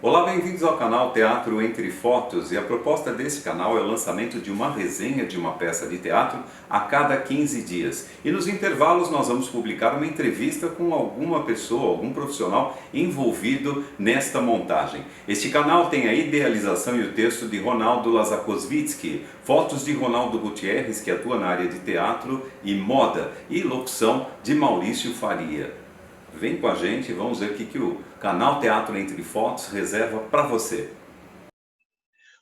Olá, bem-vindos ao canal Teatro Entre Fotos, e a proposta desse canal é o lançamento de uma resenha de uma peça de teatro a cada 15 dias. E nos intervalos nós vamos publicar uma entrevista com alguma pessoa, algum profissional envolvido nesta montagem. Este canal tem a idealização e o texto de Ronaldo Lazakovitsky, fotos de Ronaldo Gutierrez, que atua na área de teatro e moda, e locução de Maurício Faria. Vem com a gente e vamos ver o que o canal Teatro Entre Fotos reserva para você.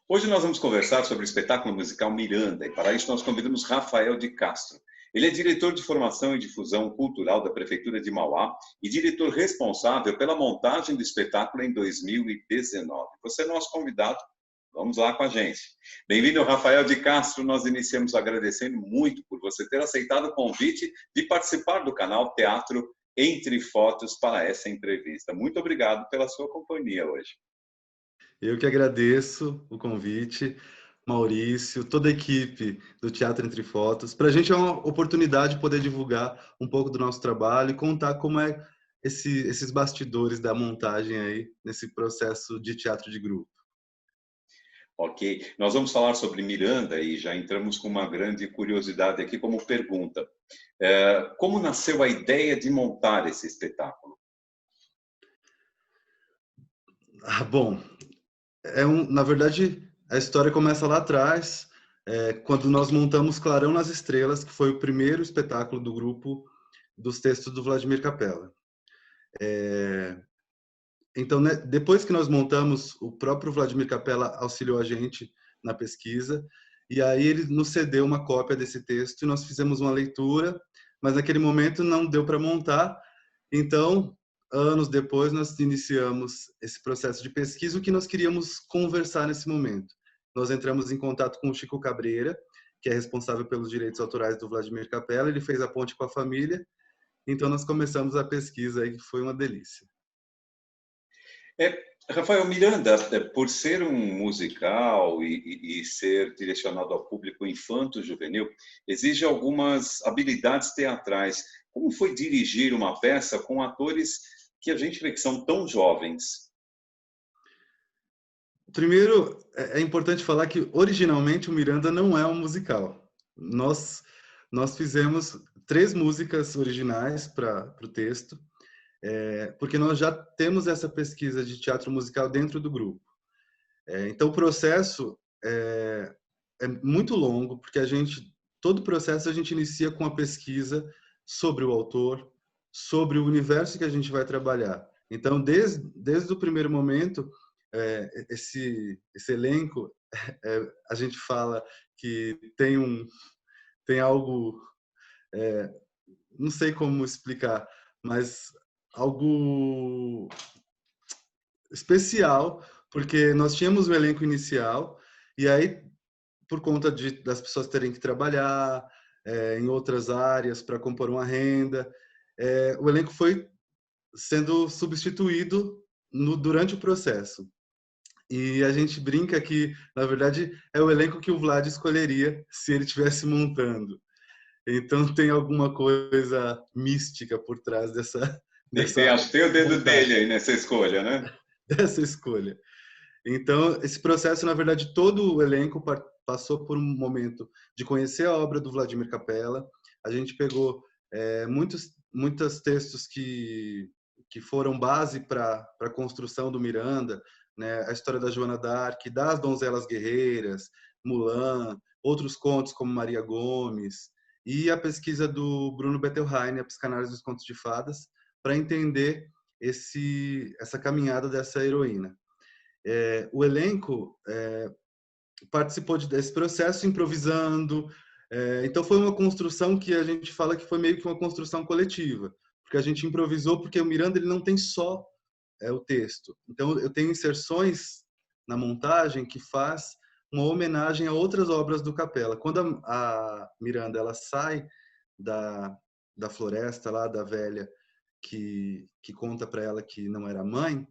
Hoje nós vamos conversar sobre o espetáculo musical Miranda, e para isso nós convidamos Rafael de Castro. Ele é diretor de formação e difusão cultural da Prefeitura de Mauá e diretor responsável pela montagem do espetáculo em 2019. Você é nosso convidado, vamos lá com a gente. Bem-vindo, Rafael de Castro. Nós iniciamos agradecendo muito por você ter aceitado o convite de participar do canal Teatro Entre Fotos para essa entrevista. Muito obrigado pela sua companhia hoje. Eu que agradeço o convite, Maurício, toda a equipe do Teatro Entre Fotos. Para a gente é uma oportunidade poder divulgar um pouco do nosso trabalho e contar como é esses bastidores da montagem aí, nesse processo de teatro de grupo. Ok, nós vamos falar sobre Miranda e já entramos com uma grande curiosidade aqui como pergunta. Como nasceu a ideia de montar esse espetáculo? Bom, na verdade, a história começa lá atrás, quando nós montamos Clarão nas Estrelas, que foi o primeiro espetáculo do grupo dos textos do Vladimir Capella. Então, né, depois que nós montamos, o próprio Vladimir Capella auxiliou a gente na pesquisa, e aí ele nos cedeu uma cópia desse texto e nós fizemos uma leitura, mas naquele momento não deu para montar. Então, anos depois, nós iniciamos esse processo de pesquisa, o que nós queríamos conversar nesse momento. Nós entramos em contato com o Chico Cabreira, que é responsável pelos direitos autorais do Vladimir Capella, ele fez a ponte com a família, então nós começamos a pesquisa aí, que foi uma delícia. Rafael, Miranda, por ser um musical e ser direcionado ao público infanto-juvenil, exige algumas habilidades teatrais. Como foi dirigir uma peça com atores que a gente vê que são tão jovens? Primeiro, é importante falar que originalmente o Miranda não é um musical. Nós fizemos 3 músicas originais para o texto, porque nós já temos essa pesquisa de teatro musical dentro do grupo. Então o processo é muito longo, porque todo o processo a gente inicia com a pesquisa sobre o autor, sobre o universo que a gente vai trabalhar. Então, desde o primeiro momento, esse elenco, a gente fala que tem algo, não sei como explicar, mas algo especial, porque nós tínhamos o elenco inicial, e aí, por conta das pessoas terem que trabalhar em outras áreas para compor uma renda, o elenco foi sendo substituído durante o processo. E a gente brinca que, na verdade, é o elenco que o Vlad escolheria se ele estivesse montando. Então tem alguma coisa mística por trás dessa Acho que tem o dedo dele montagem, aí nessa escolha, né? dessa escolha. Então, esse processo, na verdade, todo o elenco passou por um momento de conhecer a obra do Vladimir Capella. A gente pegou muitos textos que foram base para a construção do Miranda, né? A história da Joana d'Arc, das Donzelas Guerreiras, Mulan, outros contos como Maria Gomes, e a pesquisa do Bruno Bettelheim, a Psicanálise dos Contos de Fadas, para entender essa caminhada dessa heroína. O elenco participou desse processo improvisando. Então foi uma construção que a gente fala que foi meio que uma construção coletiva, porque a gente improvisou, porque o Miranda ele não tem só o texto. Então eu tenho inserções na montagem que faz uma homenagem a outras obras do Capella. Quando a Miranda ela sai da floresta lá da velha que conta para ela que não era mãe,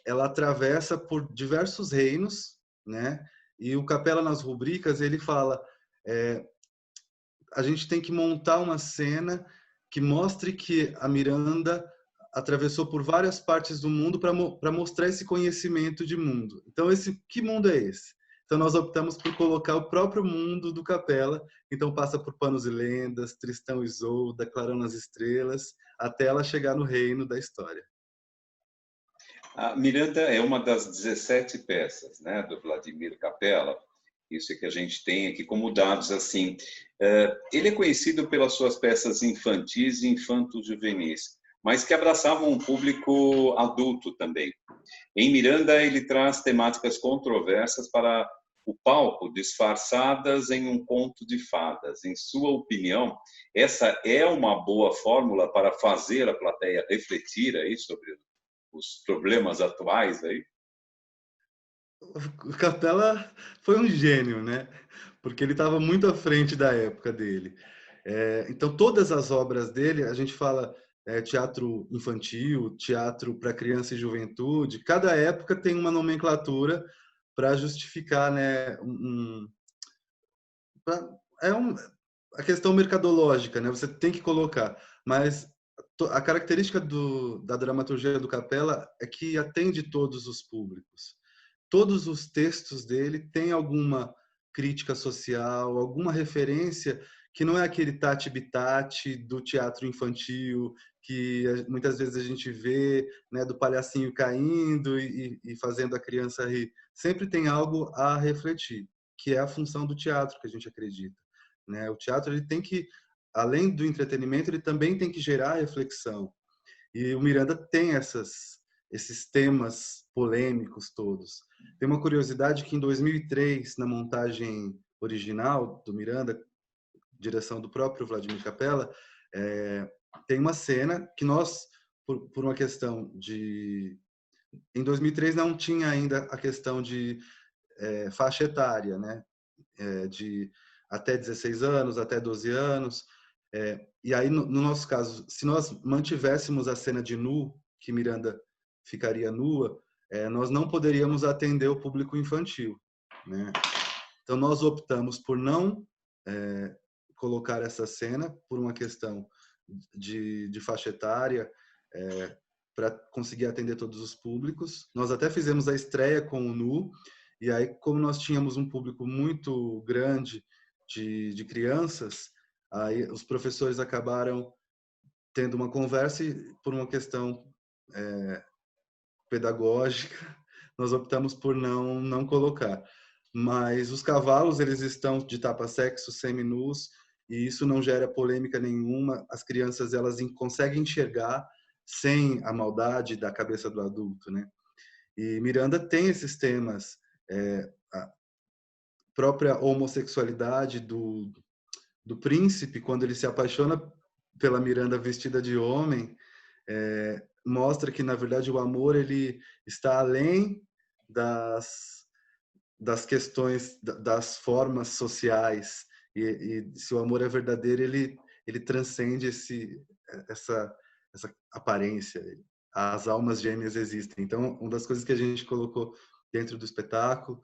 ela atravessa por diversos reinos, né? E o Capella nas rubricas ele fala a gente tem que montar uma cena que mostre que a Miranda atravessou por várias partes do mundo para mostrar esse conhecimento de mundo. Então, que mundo é esse? Então, nós optamos por colocar o próprio mundo do Capela. Então, passa por Panos e Lendas, Tristão e Isolda, Clarão nas Estrelas, até ela chegar no reino da história. A Miranda é uma das 17 peças, né, do Vladimir Capella. Isso é que a gente tem aqui como dados assim. Ele é conhecido pelas suas peças infantis e infanto-juvenis, mas que abraçavam um público adulto também. Em Miranda, ele traz temáticas controversas para o palco, disfarçadas em um conto de fadas. Em sua opinião, essa é uma boa fórmula para fazer a plateia refletir aí sobre os problemas atuais aí? O Capela foi um gênio, né? Porque ele estava muito à frente da época dele. Então, todas as obras dele, a gente fala teatro infantil, teatro para criança e juventude, cada época tem uma nomenclatura para justificar, né? Pra, é um, a questão mercadológica, né? Você tem que colocar, mas a característica da dramaturgia do Capela é que atende todos os públicos. Todos os textos dele têm alguma crítica social, alguma referência que não é aquele tati-bitate do teatro infantil que muitas vezes a gente vê, né, do palhacinho caindo e fazendo a criança rir. Sempre tem algo a refletir, que é a função do teatro que a gente acredita, né? O teatro ele tem que, além do entretenimento, ele também tem que gerar reflexão. E o Miranda tem esses temas polêmicos todos. Tem uma curiosidade que em 2003, na montagem original do Miranda, direção do próprio Vladimir Capella, tem uma cena que nós, por uma questão de... Em 2003 não tinha ainda a questão de faixa etária, né? De até 16 anos, até 12 anos. E aí, no nosso caso, se nós mantivéssemos a cena de nu, que Miranda ficaria nua, nós não poderíamos atender o público infantil, né? Então, nós optamos por não colocar essa cena por uma questão de faixa etária, para conseguir atender todos os públicos. Nós até fizemos a estreia com o nu, e aí, como nós tínhamos um público muito grande de crianças, aí os professores acabaram tendo uma conversa e, por uma questão pedagógica, nós optamos por não colocar. Mas os cavalos, eles estão de tapa-sexo, seminus, e isso não gera polêmica nenhuma. As crianças, elas conseguem enxergar sem a maldade da cabeça do adulto, né? E Miranda tem esses temas, a própria homossexualidade do príncipe, quando ele se apaixona pela Miranda vestida de homem, mostra que, na verdade, o amor ele está além das questões, das formas sociais. E se o amor é verdadeiro, ele transcende essa aparência. As almas gêmeas existem. Então, uma das coisas que a gente colocou dentro do espetáculo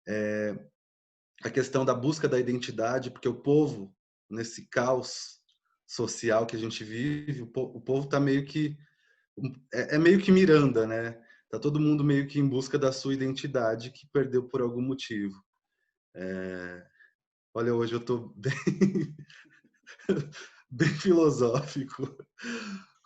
é a questão da busca da identidade, porque o povo, nesse caos social que a gente vive, o povo está meio que meio que Miranda, né? Tá todo mundo meio que em busca da sua identidade que perdeu por algum motivo. Olha, hoje eu tô bem, bem filosófico,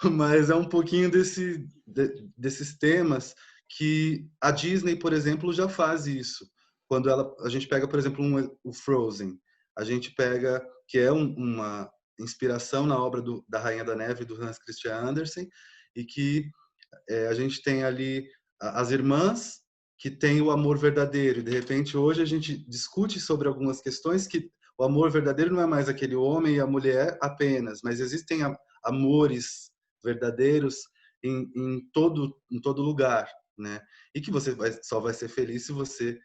mas é um pouquinho desses temas que a Disney, por exemplo, já faz isso. Quando a gente pega, por exemplo, o Frozen, a gente pega que é uma inspiração na obra da Rainha da Neve do Hans Christian Andersen, e que a gente tem ali as irmãs que têm o amor verdadeiro. E, de repente, hoje a gente discute sobre algumas questões que o amor verdadeiro não é mais aquele homem e a mulher apenas, mas existem amores verdadeiros em todo lugar, né? E que você só vai ser feliz se você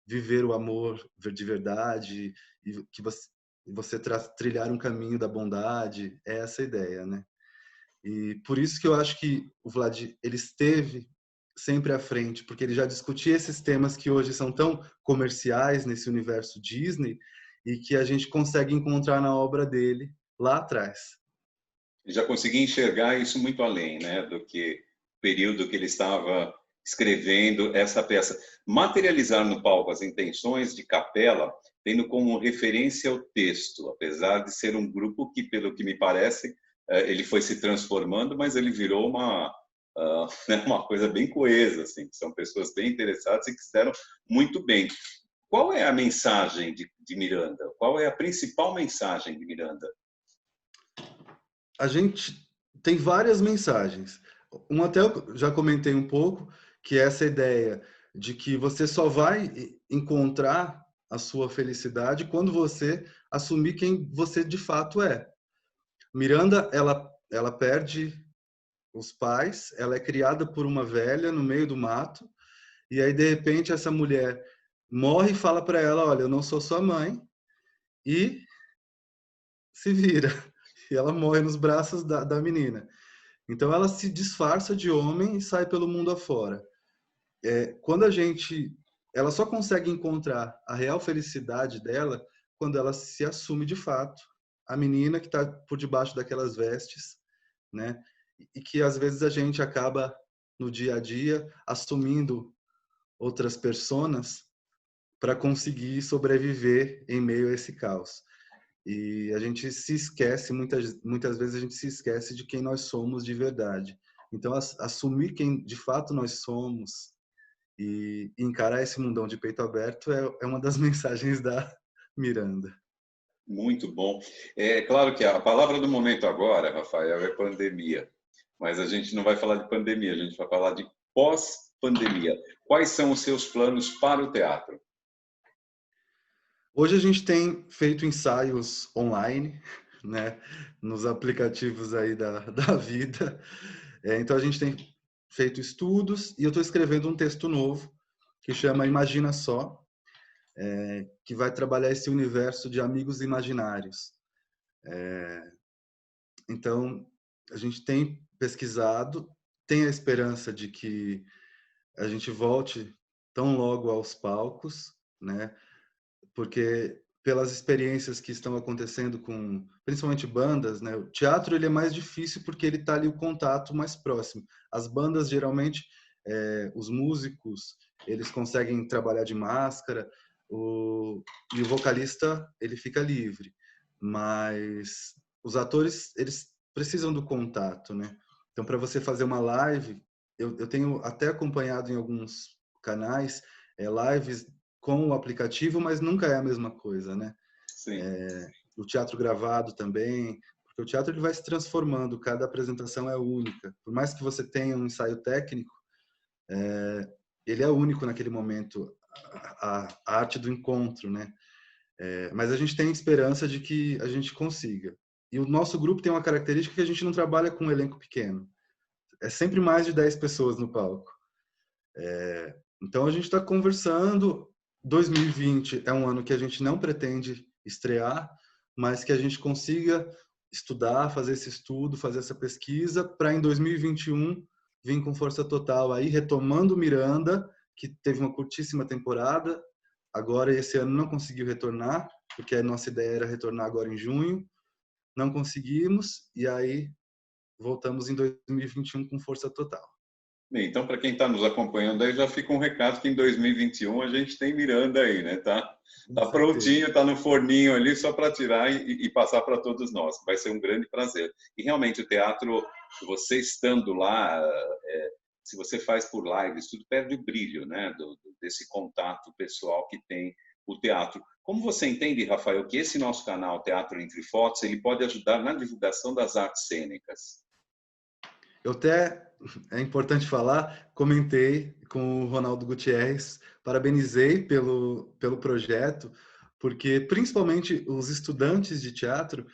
viver o amor de verdade e que você trilhar um caminho da bondade. É essa a ideia, né? E por isso que eu acho que o Vlad, ele esteve sempre à frente, porque ele já discutia esses temas que hoje são tão comerciais nesse universo Disney, e que a gente consegue encontrar na obra dele lá atrás. Já consegui enxergar isso muito além, né, do que o período que ele estava escrevendo essa peça. Materializar no palco as intenções de Capela, tendo como referência o texto, apesar de ser um grupo que, pelo que me parece, ele foi se transformando, mas ele virou uma coisa bem coesa, assim, são pessoas bem interessadas e que se deram muito bem. Qual é a mensagem de Miranda? Qual é a principal mensagem de Miranda? A gente tem várias mensagens. Uma até eu já comentei um pouco, que é essa ideia de que você só vai encontrar a sua felicidade quando você assumir quem você de fato é. Miranda, ela perde os pais, ela é criada por uma velha no meio do mato, e aí de repente essa mulher morre e fala para ela, olha, eu não sou sua mãe, e se vira. E ela morre nos braços da menina. Então ela se disfarça de homem e sai pelo mundo afora. Quando ela só consegue encontrar a real felicidade dela quando ela se assume de fato a menina que está por debaixo daquelas vestes, né? E que às vezes a gente acaba no dia a dia assumindo outras personas para conseguir sobreviver em meio a esse caos. E a gente se esquece, muitas vezes a gente se esquece de quem nós somos de verdade. Então, assumir quem de fato nós somos e encarar esse mundão de peito aberto é uma das mensagens da Miranda. Muito bom. É claro que a palavra do momento agora, Rafael, é pandemia. Mas a gente não vai falar de pandemia, a gente vai falar de pós-pandemia. Quais são os seus planos para o teatro? Hoje a gente tem feito ensaios online, né, nos aplicativos aí da vida. Então a gente tem feito estudos e eu estou escrevendo um texto novo que chama Imagina Só, que vai trabalhar esse universo de amigos imaginários. Então a gente tem pesquisado, tem a esperança de que a gente volte tão logo aos palcos, né? Porque pelas experiências que estão acontecendo com principalmente bandas, né? O teatro ele é mais difícil porque ele tá ali o contato mais próximo. As bandas geralmente os músicos eles conseguem trabalhar de máscara, e o vocalista ele fica livre, mas os atores eles precisam do contato, né? Então para você fazer uma live, eu tenho até acompanhado em alguns canais lives com o aplicativo, mas nunca é a mesma coisa, né? Sim. O teatro gravado também, porque o teatro ele vai se transformando, cada apresentação é única. Por mais que você tenha um ensaio técnico, ele é único naquele momento, a arte do encontro, né? Mas a gente tem esperança de que a gente consiga. E o nosso grupo tem uma característica que a gente não trabalha com um elenco pequeno. É sempre mais de 10 pessoas no palco. Então a gente está conversando. 2020 é um ano que a gente não pretende estrear, mas que a gente consiga estudar, fazer esse estudo, fazer essa pesquisa, para em 2021 vir com força total aí, retomando Miranda, que teve uma curtíssima temporada, agora esse ano não conseguiu retornar, porque a nossa ideia era retornar agora em junho, não conseguimos, e aí voltamos em 2021 com força total. Bem, então, para quem está nos acompanhando aí, já fica um recado que em 2021 a gente tem Miranda aí, né? Tá prontinho, está no forninho ali, só para tirar e passar para todos nós. Vai ser um grande prazer. E realmente o teatro, você estando lá, se você faz por lives, tudo perde o brilho, né? Desse contato pessoal que tem o teatro. Como você entende, Rafael, que esse nosso canal Teatro Entre Fotos, ele pode ajudar na divulgação das artes cênicas? Eu até, é importante falar, comentei com o Ronaldo Gutierrez, parabenizei pelo projeto, porque principalmente os estudantes de teatro,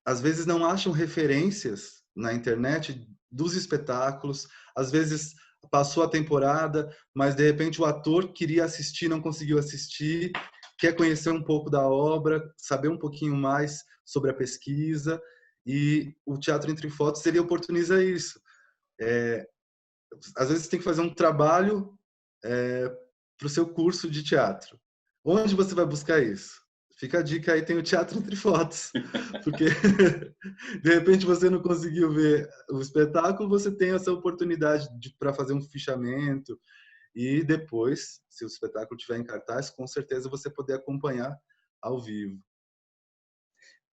às vezes não acham referências na internet dos espetáculos, às vezes passou a temporada, mas de repente o ator queria assistir, não conseguiu assistir, quer conhecer um pouco da obra, saber um pouquinho mais sobre a pesquisa, e o Teatro Entre Fotos ele oportuniza isso. Às vezes você tem que fazer um trabalho para o seu curso de teatro. Onde você vai buscar isso? fica a dica aí, tem o Teatro Entre Fotos, porque de repente você não conseguiu ver o espetáculo, você tem essa oportunidade para fazer um fichamento e depois, se o espetáculo estiver em cartaz, com certeza você poder acompanhar ao vivo.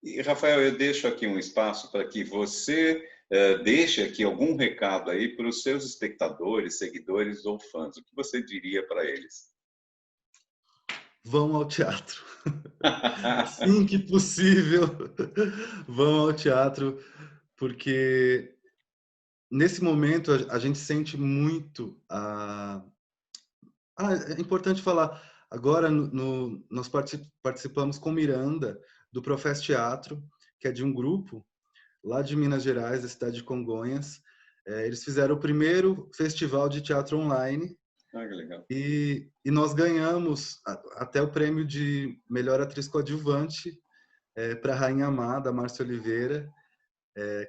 E, Rafael, eu deixo aqui um espaço para que você deixe aqui algum recado aí para os seus espectadores, seguidores ou fãs. O que você diria para eles? Vão ao teatro. Assim que possível, vão ao teatro, porque nesse momento a gente sente muito é importante falar, agora nós participamos com Miranda do Profess Teatro, que é de um grupo lá de Minas Gerais, da cidade de Congonhas. Eles fizeram o primeiro festival de teatro online Ah, que legal. e nós ganhamos até o prêmio de melhor atriz coadjuvante para a Rainha Má, da Márcia Oliveira,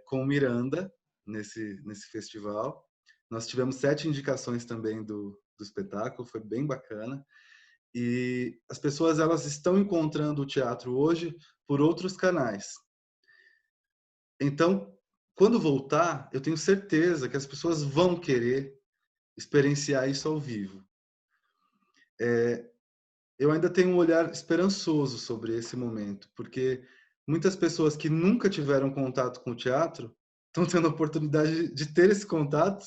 com Miranda, nesse festival. Nós tivemos 7 indicações também do espetáculo, foi bem bacana. E as pessoas elas estão encontrando o teatro hoje por outros canais. Então, quando voltar, eu tenho certeza que as pessoas vão querer experienciar isso ao vivo. Eu ainda tenho um olhar esperançoso sobre esse momento, porque muitas pessoas que nunca tiveram contato com o teatro estão tendo a oportunidade de ter esse contato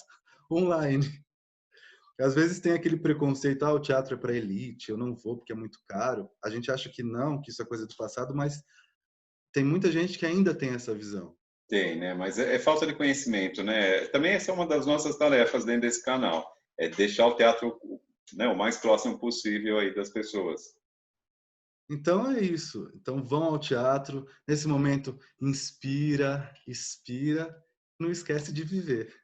online. Às vezes tem aquele preconceito, o teatro é para elite, eu não vou porque é muito caro. A gente acha que não, que isso é coisa do passado, mas tem muita gente que ainda tem essa visão. Tem, né? Mas é falta de conhecimento, né? Também essa é uma das nossas tarefas dentro desse canal, é deixar o teatro, né, o mais próximo possível aí das pessoas. Então é isso. Então vão ao teatro. Nesse momento, inspira, expira, não esquece de viver.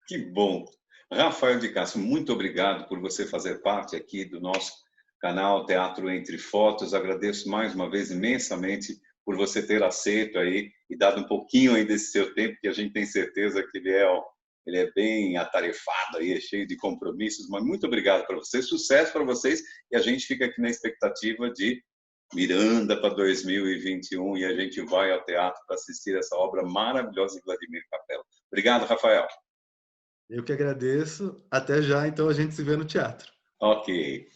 Que bom! Rafael de Castro, muito obrigado por você fazer parte aqui do nosso canal Teatro Entre Fotos. Agradeço mais uma vez imensamente por você ter aceito aí e dado um pouquinho aí desse seu tempo, que a gente tem certeza que ele é bem atarefado aí, é cheio de compromissos, mas muito obrigado para você, sucesso para vocês e a gente fica aqui na expectativa de Miranda para 2021 e a gente vai ao teatro para assistir essa obra maravilhosa de Vladimir Capello. Obrigado, Rafael. Eu que agradeço. Até já, então a gente se vê no teatro. Ok.